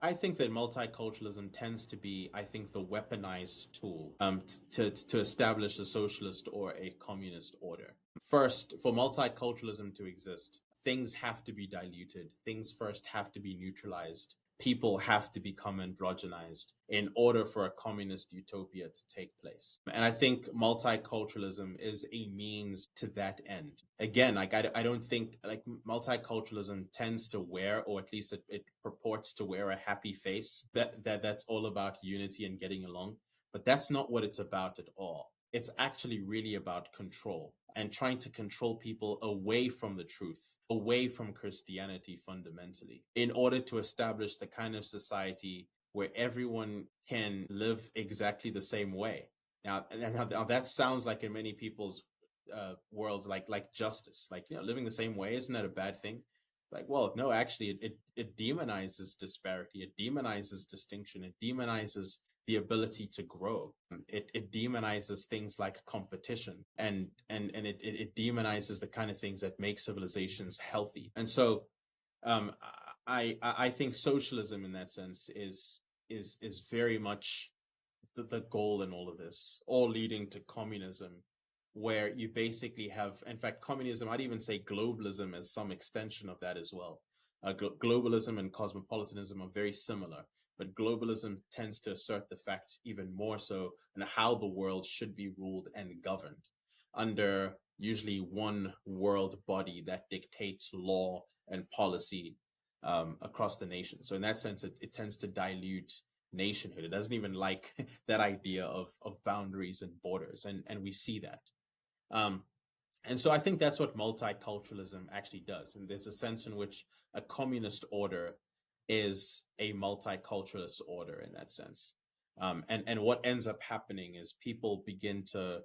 I think that multiculturalism tends to be, I think, the weaponized tool to establish a socialist or a communist order. First, for multiculturalism to exist, things have to be diluted. Things first have to be neutralized. People have to become androgenized in order for a communist utopia to take place. And I think multiculturalism is a means to that end. Again, like I don't think like multiculturalism tends to wear, or at least it purports to wear, a happy face that's all about unity and getting along. But that's not what it's about at all. It's actually really about control and trying to control people away from the truth, away from Christianity fundamentally, in order to establish the kind of society where everyone can live exactly the same way. Now that sounds like in many people's worlds like justice, like living the same way, isn't that a bad thing? Like, well, no, actually, it demonizes disparity, it demonizes distinction, it demonizes the ability to grow. It demonizes things like competition, and it demonizes the kind of things that make civilizations healthy. And so I think socialism in that sense is very much the goal in all of this, all leading to communism, where you basically have, in fact, communism, I'd even say globalism as some extension of that as well. Globalism and cosmopolitanism are very similar, but globalism tends to assert the fact even more so in how the world should be ruled and governed under usually one world body that dictates law and policy across the nation. So in that sense, it tends to dilute nationhood. It doesn't even like that idea of boundaries and borders, and we see that. Um, and so I think that's what multiculturalism actually does. And there's a sense in which a communist order is a multiculturalist order in that sense. And what ends up happening is people begin to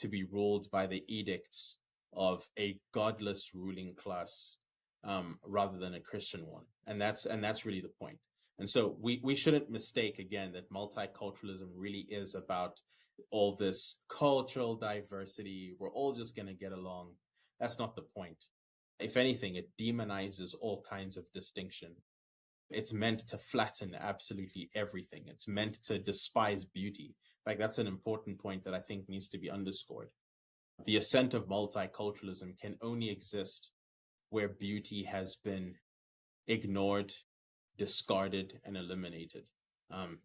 be ruled by the edicts of a godless ruling class, rather than a Christian one. And that's really the point. And so we shouldn't mistake again that multiculturalism really is about all this cultural diversity. We're all just going to get along. That's not the point. If anything, it demonizes all kinds of distinction. It's meant to flatten absolutely everything. It's meant to despise beauty. Like, that's an important point that I think needs to be underscored. The ascent of multiculturalism can only exist where beauty has been ignored, discarded, and eliminated. Um,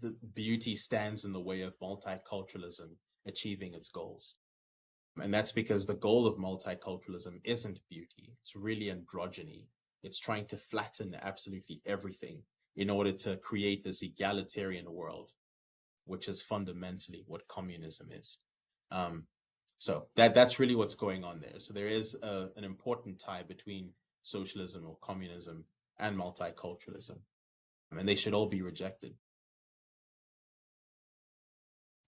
the beauty stands in the way of multiculturalism achieving its goals. And that's because the goal of multiculturalism isn't beauty. It's really androgyny. It's trying to flatten absolutely everything in order to create this egalitarian world, which is fundamentally what communism is. So that's really what's going on there. So there is an important tie between socialism or communism and multiculturalism, and they should all be rejected.